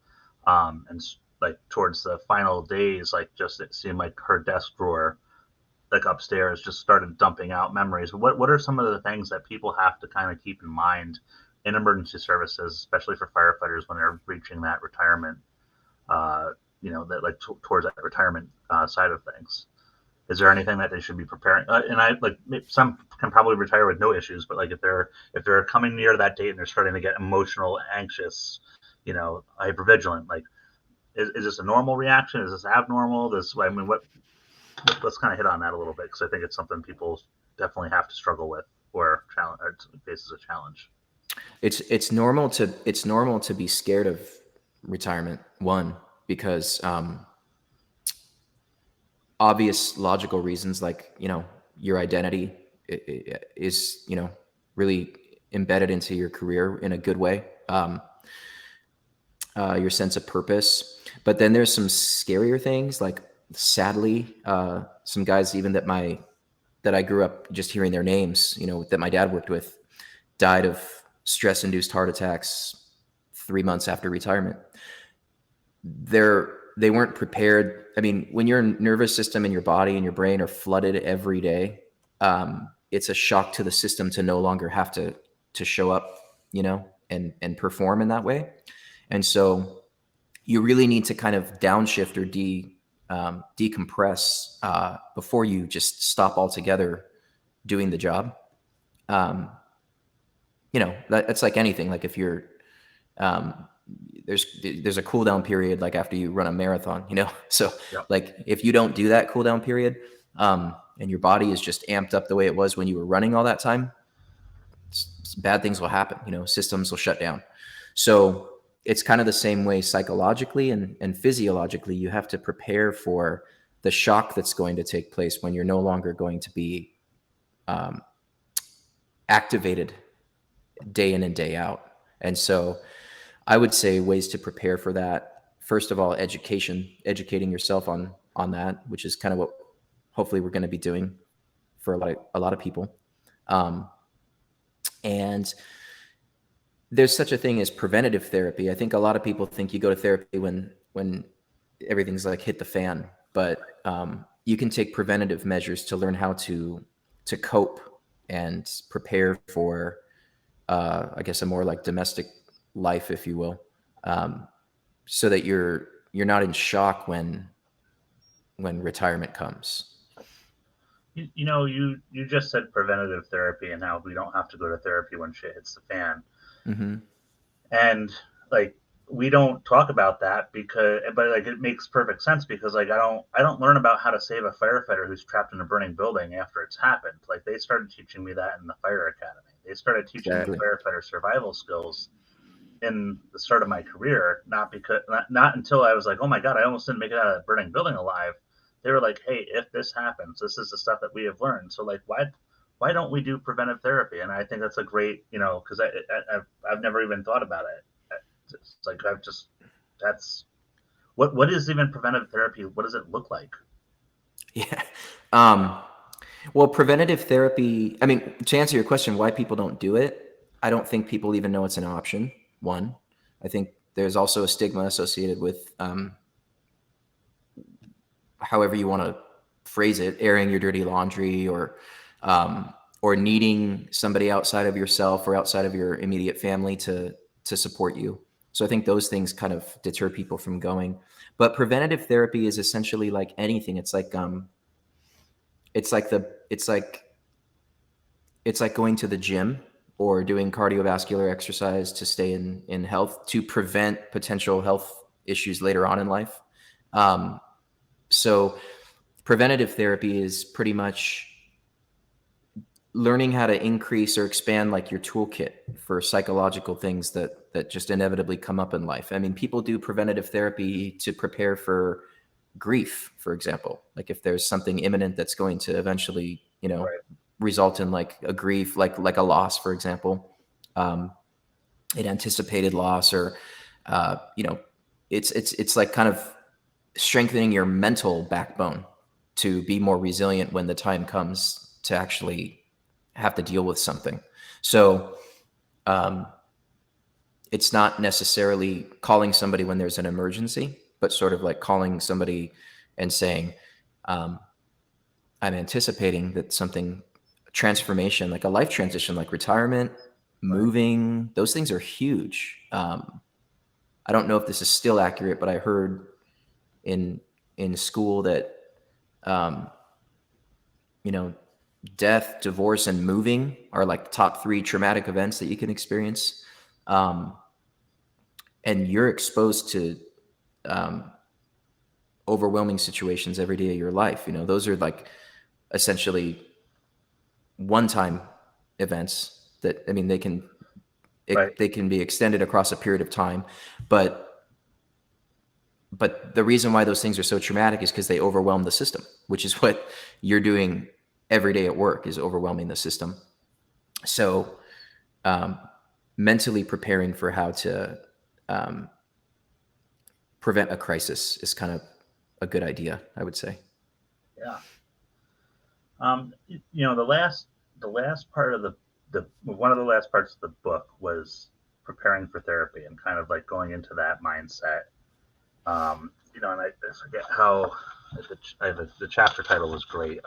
and like towards the final days, like just it seemed like her desk drawer, like upstairs, just started dumping out memories. What are some of the things that people have to kind of keep in mind in emergency services, especially for firefighters when they're reaching that retirement, that like towards that retirement side of things? Is there anything that they should be preparing? Some can probably retire with no issues, but like if they're coming near that date and they're starting to get emotional, anxious, hypervigilant, like is this a normal reaction? Is this abnormal? Let's kind of hit on that a little bit, because I think it's something people definitely have to struggle with or faces a challenge. It's normal to be scared of retirement. One, because obvious logical reasons, like your identity is really embedded into your career in a good way, your sense of purpose. But then there's some scarier things, like sadly some guys even that that I grew up just hearing their names, that my dad worked with, died of stress-induced heart attacks 3 months after retirement. They weren't prepared. I mean, when your nervous system and your body and your brain are flooded every day, it's a shock to the system to no longer have to show up, and perform in that way. And so you really need to kind of downshift or decompress before you just stop altogether doing the job. That's like anything. Like if you're there's a cool down period, like after you run a marathon, so Yep. like if you don't do that cool down period, and your body is just amped up the way it was when you were running all that time, bad things will happen. Systems will shut down. So it's kind of the same way psychologically and physiologically. You have to prepare for the shock that's going to take place when you're no longer going to be activated day in and day out. And so I would say ways to prepare for that. First of all, educating yourself on that, which is kind of what hopefully we're going to be doing for a lot of people. And there's such a thing as preventative therapy. I think a lot of people think you go to therapy when everything's like hit the fan, but you can take preventative measures to learn how to cope and prepare for, I guess, a more like domestic life, if you will, so that you're not in shock when retirement comes. You just said preventative therapy and how we don't have to go to therapy when shit hits the fan. Mm-hmm. And like we don't talk about that but like it makes perfect sense because like I don't learn about how to save a firefighter who's trapped in a burning building after it's happened. Like they started teaching me that in the fire academy. They started teaching me firefighter survival skills in the start of my career, not until I was like, oh my God, I almost didn't make it out of that burning building alive. They were like, hey, if this happens, this is the stuff that we have learned. So like, why don't we do preventive therapy? And I think that's a great, because I've never even thought about it. It's like that's what is even preventive therapy? What does it look like? Yeah. Well, preventative therapy, I mean, to answer your question, why people don't do it, I don't think people even know it's an option. One, I think there's also a stigma associated with however you want to phrase it, airing your dirty laundry or needing somebody outside of yourself or outside of your immediate family to support you. So I think those things kind of deter people from going. But preventative therapy is essentially like anything. It's like going to the gym or doing cardiovascular exercise to stay in health, to prevent potential health issues later on in life. So preventative therapy is pretty much learning how to increase or expand like your toolkit for psychological things that just inevitably come up in life. I mean, people do preventative therapy to prepare for grief, for example. Like if there's something imminent that's going to eventually, Right. result in like a grief, like a loss, for example, an anticipated loss, or it's like kind of strengthening your mental backbone to be more resilient when the time comes to actually have to deal with something. So it's not necessarily calling somebody when there's an emergency, but sort of like calling somebody and saying, I'm anticipating that something, transformation, like a life transition, like retirement, moving, those things are huge. I don't know if this is still accurate, but I heard in school that, death, divorce, and moving are like top 3 traumatic events that you can experience. And you're exposed to overwhelming situations every day of your life. Those are like essentially one-time events that, I mean, they can be extended across a period of time, but the reason why those things are so traumatic is because they overwhelm the system, which is what you're doing every day at work, is overwhelming the system. So mentally preparing for how to prevent a crisis is kind of a good idea, I would say. Yeah. The last part of the one of the last parts of the book was preparing for therapy and kind of like going into that mindset. And I forget how the chapter title was great.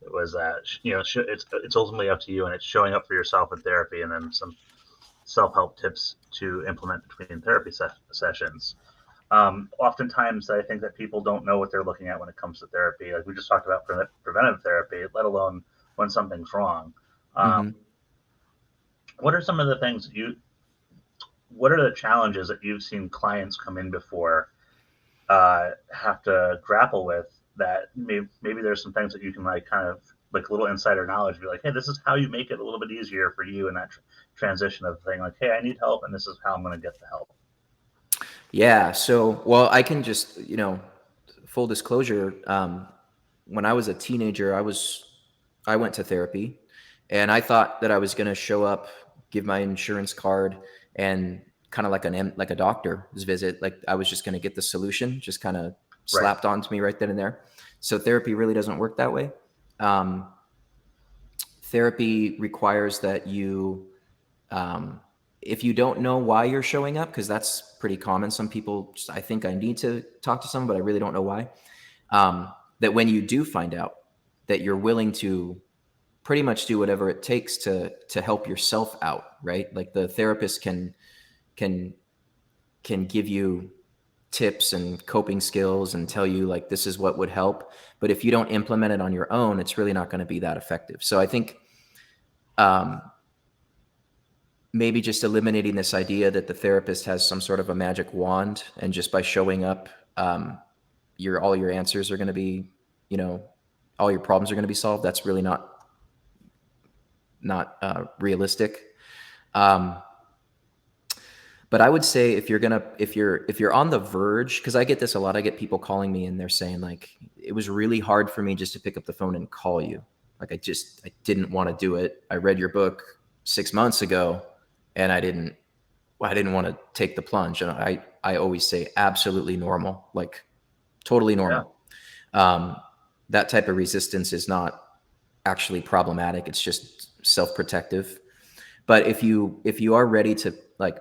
It was it's ultimately up to you, and it's showing up for yourself in therapy, and then some self help tips to implement between therapy sessions. Oftentimes, I think that people don't know what they're looking at when it comes to therapy. Like we just talked about preventive therapy, let alone when something's wrong. Um, Hmm. what are some of the things that you? What are the challenges that you've seen clients come in before have to grapple with? That maybe there's some things that you can like kind of like a little insider knowledge. Be like, hey, this is how you make it a little bit easier for you in that transition of thing. Like, hey, I need help, and this is how I'm going to get the help. Yeah. So, well, I can just, full disclosure. When I was a teenager, I went to therapy, and I thought that I was going to show up, give my insurance card, and kind of like a doctor's visit. Like I was just going to get the solution, just kind of Right. slapped onto me right then and there. So therapy really doesn't work that way. Um, Therapy requires that um, if you don't know why you're showing up, because that's pretty common. Some people just, I think I need to talk to someone, but I really don't know why. That when you do find out, that you're willing to pretty much do whatever it takes to help yourself out, right? Like the therapist can can give you tips and coping skills and tell you like this is what would help, but if you don't implement it on your own, it's really not going to be that effective. So I think um, maybe just eliminating this idea that the therapist has some sort of a magic wand, and just by showing up, all your answers are going to be, you know, all your problems are going to be solved. That's really not realistic. Um, but I would say if you're on the verge, because I get this a lot. I get people calling me and they're saying like, it was really hard for me just to pick up the phone and call you. Like I didn't want to do it. I read your book 6 months ago, and I didn't want to take the plunge. And I always say absolutely normal, like totally Yeah. normal. Um, that type of resistance is not actually problematic. It's just self-protective. But if you are ready to like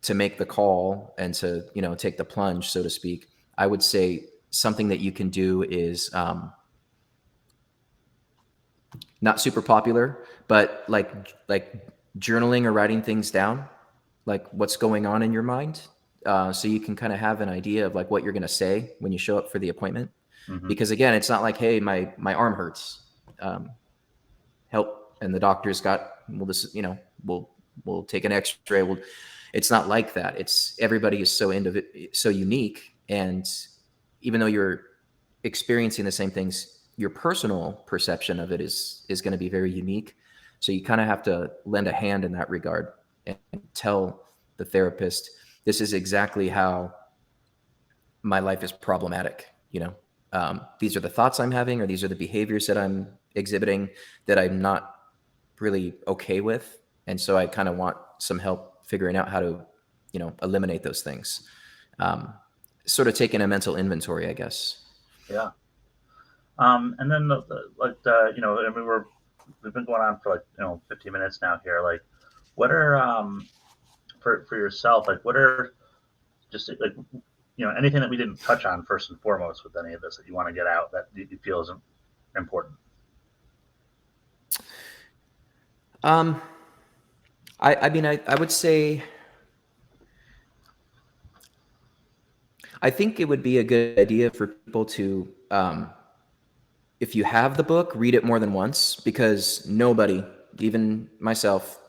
to make the call and to take the plunge, so to speak, I would say something that you can do is not super popular, but like journaling or writing things down, like what's going on in your mind, so you can kind of have an idea of like what you're going to say when you show up for the appointment. Hmm. Because again, it's not like, hey, my arm hurts, um, help, and the doctor's got, well, this, we'll take an X-ray. It's not like that. It's everybody is so unique, and even though you're experiencing the same things, your personal perception of it is going to be very unique. So you kind of have to lend a hand in that regard and tell the therapist, this is exactly how my life is problematic. These are the thoughts I'm having, or these are the behaviors that I'm exhibiting that I'm not really okay with, and so I kind of want some help figuring out how to eliminate those things. um, Sort of taking a mental inventory, I guess. Yeah. And then and we've been going on for like 15 minutes now here. Like, what are for yourself? Like, what are just like anything that we didn't touch on first and foremost with any of this that you want to get out that you feel is important? um, I mean, I would say I think it would be a good idea for people to, if you have the book, read it more than once, because nobody, even myself,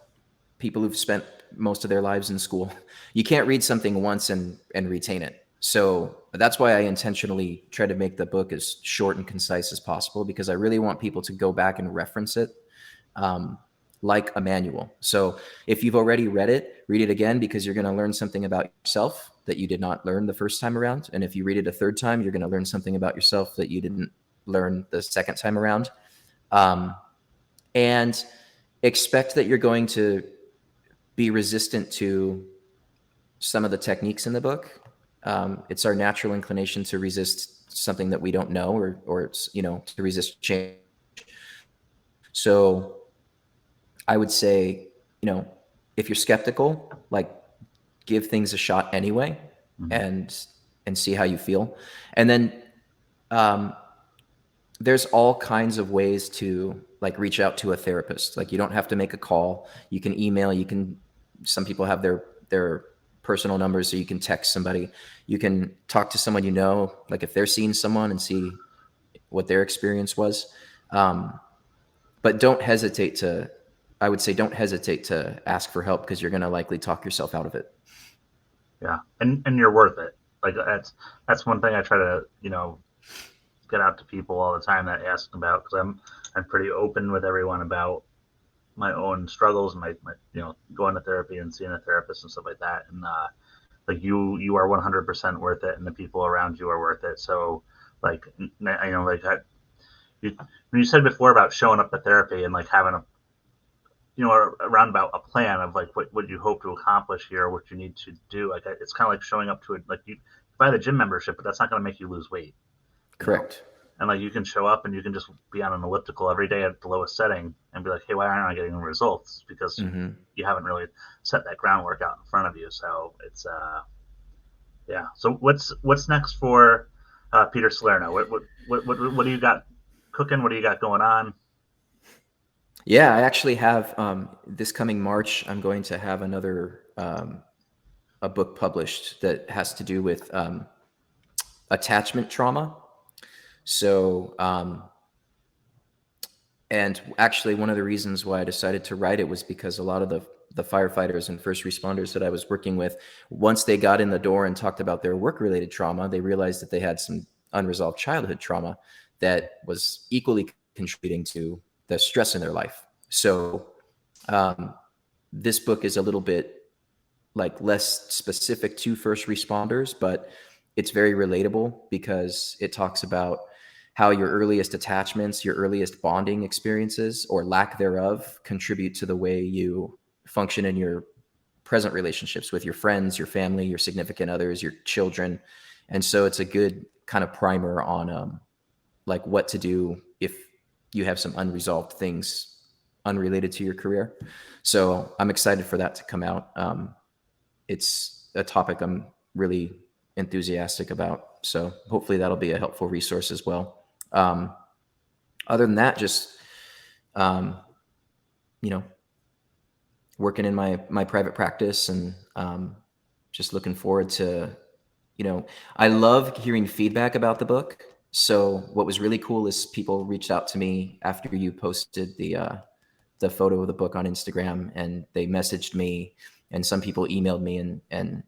people who've spent most of their lives in school, you can't read something once and retain it. So that's why I intentionally try to make the book as short and concise as possible, because I really want people to go back and reference it, um, like a manual. So if you've already read it, read it again, because you're going to learn something about yourself that you did not learn the first time around. And if you read it a third time, you're going to learn something about yourself that you didn't learn the second time around. Um, and expect that you're going to be resistant to some of the techniques in the book. It's our natural inclination to resist something that we don't know, or it's, to resist change. So I would say, if you're skeptical, like, give things a shot anyway, Mhm. and see how you feel. And then there's all kinds of ways to, like, reach out to a therapist. Like, you don't have to make a call. You can email. Some people have their personal numbers, so you can text somebody. You can talk to someone, like if they're seeing someone, and see what their experience was. But I would say don't hesitate to ask for help, because you're going to likely talk yourself out of it. Yeah, and you're worth it. Like, that's one thing I try to get out to people all the time that ask about, because I'm pretty open with everyone about my own struggles and my going to therapy and seeing a therapist and stuff like that. And like, you are 100% worth it, and the people around you are worth it. So, like, like when you said before about showing up to therapy and like having around about a plan of like what you hope to accomplish here, what you need to do. Like, it's kind of like showing up to it. Like, you buy the gym membership, but that's not going to make you lose weight. Correct. And like, you can show up and you can just be on an elliptical every day at the lowest setting and be like, hey, why aren't I getting the results? Because you haven't really set that groundwork out in front of you. So it's yeah. So what's next for Peter Salerno? What do you got cooking? What do you got going on? Yeah, I actually have, this coming March, I'm going to have another, a book published that has to do with attachment trauma. So, and actually, one of the reasons why I decided to write it was because a lot of the firefighters and first responders that I was working with, once they got in the door and talked about their work-related trauma, they realized that they had some unresolved childhood trauma that was equally contributing to the stress in their life. So this book is a little bit like less specific to first responders, but it's very relatable, because it talks about how your earliest attachments, your earliest bonding experiences, or lack thereof, contribute to the way you function in your present relationships with your friends, your family, your significant others, your children. And so it's a good kind of primer on like what to do if you have some unresolved things unrelated to your career. So I'm excited for that to come out. It's a topic I'm really enthusiastic about. So hopefully that'll be a helpful resource as well. Other than that, just, working in my private practice, and just looking forward to, I love hearing feedback about the book. So what was really cool is people reached out to me after you posted the photo of the book on Instagram, and they messaged me, and some people emailed me and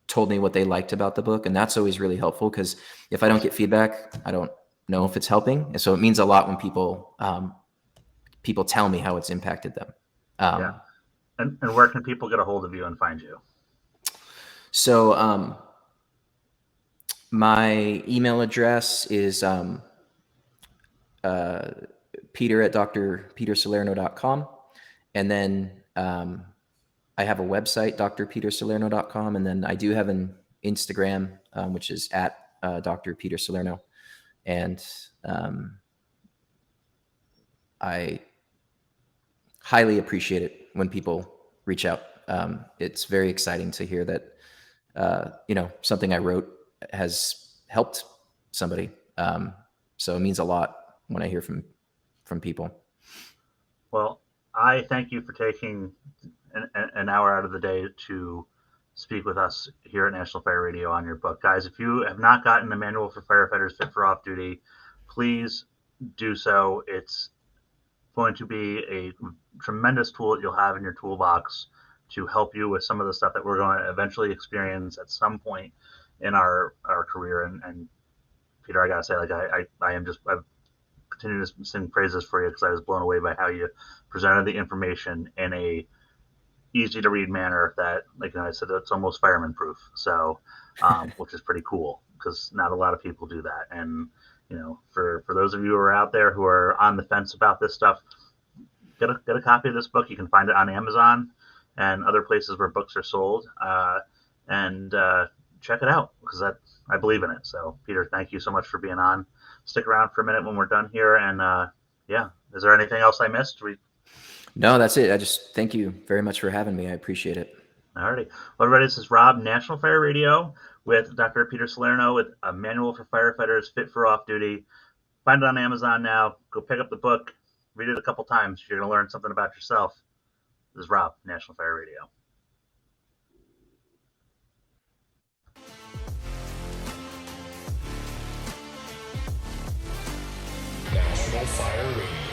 told me what they liked about the book. And that's always really helpful, because if I don't get feedback, I don't know if it's helping. And so it means a lot when people tell me how it's impacted them. Yeah. And where can people get a hold of you and find you? So my email address is Peter at drpetersalerno.com. And then I have a website, drpetersalerno.com. And then I do have an Instagram, which is at Dr. Peter Salerno. And I highly appreciate it when people reach out. It's very exciting to hear that, something I wrote has helped somebody. So it means a lot when I hear from people. Well, I thank you for taking an hour out of the day to speak with us here at National Fire Radio on your book. Guys, if you have not gotten the Manual for Firefighters Fit for Off Duty, please do so. It's going to be a tremendous tool that you'll have in your toolbox to help you with some of the stuff that we're going to eventually experience at some point in our career. And Peter, I gotta say, like, I've continued to sing praises for you, because I was blown away by how you presented the information in a easy to read manner that, like I said, it's almost fireman proof. So, which is pretty cool, because not a lot of people do that. And for those of you who are out there who are on the fence about this stuff, get a copy of this book. You can find it on Amazon and other places where books are sold. And check it out because I believe in it. So, Peter, thank you so much for being on. Stick around for a minute when we're done here. And yeah, is there anything else I missed? No, that's it. I just thank you very much for having me. I appreciate it. Alrighty. Well, everybody, this is Rob, National Fire Radio, with Dr. Peter Salerno with a manual for firefighters fit for off duty. Find it on Amazon now. Go pick up the book. Read it a couple times. You're going to learn something about yourself. This is Rob, National Fire Radio. National Fire Radio.